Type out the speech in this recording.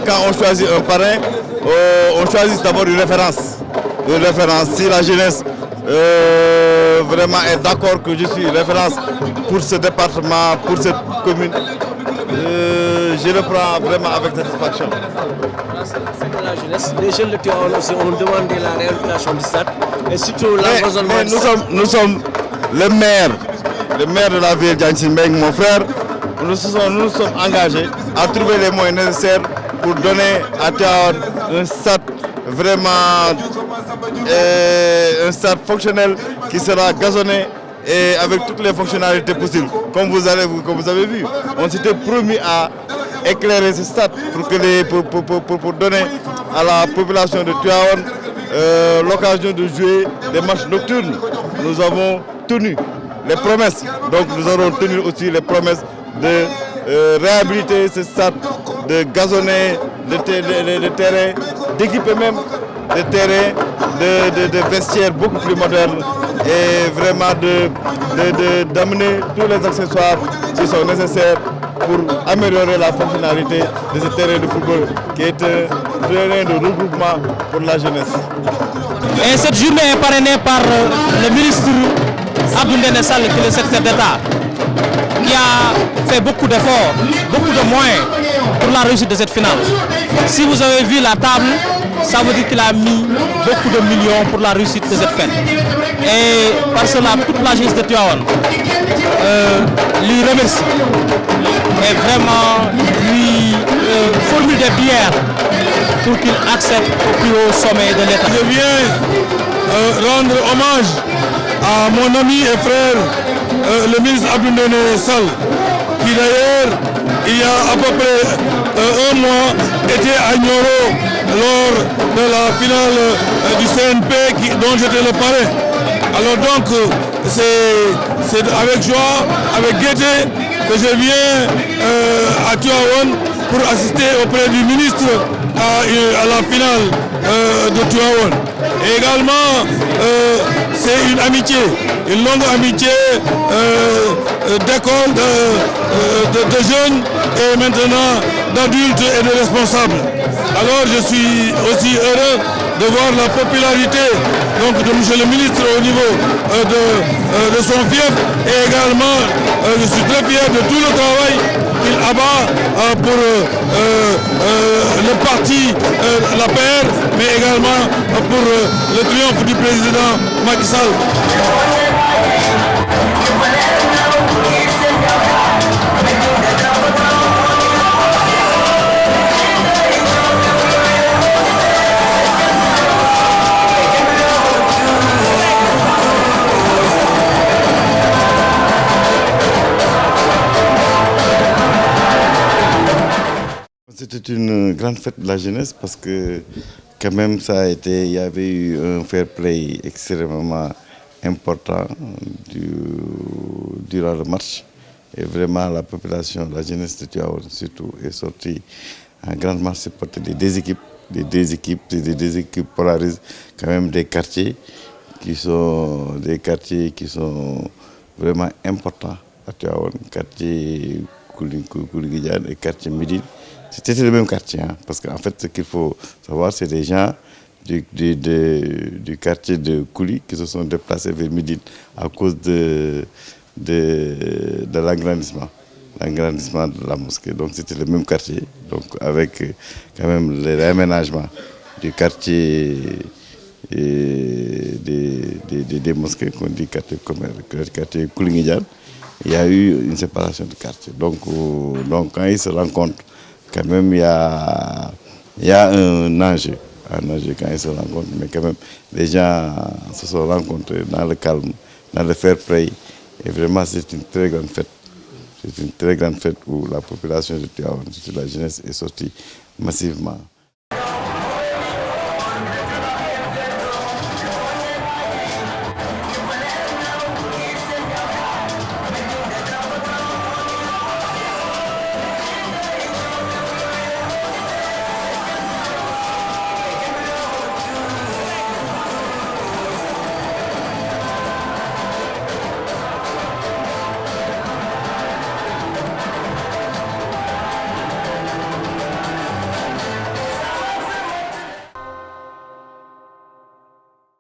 quand on choisit un parrain, on choisit d'abord une référence. Une référence. Si la jeunesse vraiment est d'accord que je suis référence pour ce département, pour cette commune, je le prends vraiment avec satisfaction. C'est la jeunesse. Les jeunes de Tivaouane aussi ont demandé la réhabilitation du stade et surtout l'empoisonnement du stade. Nous sommes le maire de la ville, Diagne Sy Mbengue, mon frère. Nous nous sommes engagés à trouver les moyens nécessaires pour donner à Tivaouane un stade vraiment un stade fonctionnel qui sera gazonné et avec toutes les fonctionnalités possibles. Comme vous avez vu, on s'était promis à éclairer ce stade pour donner à la population de Tivaouane l'occasion de jouer des matchs nocturnes. Nous avons tenu les promesses, donc nous aurons tenu aussi les promesses de réhabiliter ce stade, de gazonner le terrain, d'équiper même des terrains, de vestiaires beaucoup plus modernes et vraiment d'amener tous les accessoires qui sont nécessaires pour améliorer la fonctionnalité de ce terrain de football qui est un terrain de regroupement pour la jeunesse. Et cette journée est parrainée par le ministre Abdou Ndéné Sall, qui est le secrétaire d'État, qui a fait beaucoup d'efforts, beaucoup de moyens pour la réussite de cette finale. Si vous avez vu la table, ça veut dire qu'il a mis beaucoup de millions pour la réussite de cette fête. Et par cela, toute la jeunesse de Tivaouane lui remercie et vraiment lui formule des prières pour qu'il accède au plus haut sommet de l'État. Je viens rendre hommage à mon ami et frère, le ministre Abdou Ndéné Sall, qui d'ailleurs, il y a à peu près un mois, était à Nioro lors de la finale du CNP dont j'étais le parrain. Alors donc, c'est avec joie, avec gaieté que je viens à Tivaouane pour assister auprès du ministre à la finale de Tivaouane. Et également, c'est une amitié, une longue amitié d'école, de jeunes et maintenant d'adultes et de responsables. Alors je suis aussi heureux de voir la popularité donc, de M. le ministre au niveau de son fief et également je suis très fier de tout le travail qu'il abat pour le parti, la PR, mais également pour le triomphe du président Macky Sall. C'était une grande fête de la jeunesse parce que quand même il y avait eu un fair play extrêmement important durant le match. Et vraiment la population, la jeunesse de Tivaouane surtout, est sortie en grande marche supporter des équipes polarisées, quand même des quartiers qui sont vraiment importants à Tivaouane, quartier Kouligoudiane et quartier Médine. C'était le même quartier, hein, parce qu'en fait, ce qu'il faut savoir, c'est des gens du quartier de Kouli qui se sont déplacés vers Médine à cause de l'agrandissement de la mosquée. Donc c'était le même quartier, donc avec quand même le réaménagement du quartier des mosquées qu'on dit quartier Kouligoudiane. Il y a eu une séparation de quartier. Donc quand ils se rencontrent, quand même, il y a un enjeu quand ils se rencontrent, mais quand même, les gens se sont rencontrés dans le calme, dans le fair play. Et vraiment, c'est une très grande fête. C'est une très grande fête où la population de Tivaouane, la jeunesse, est sortie massivement.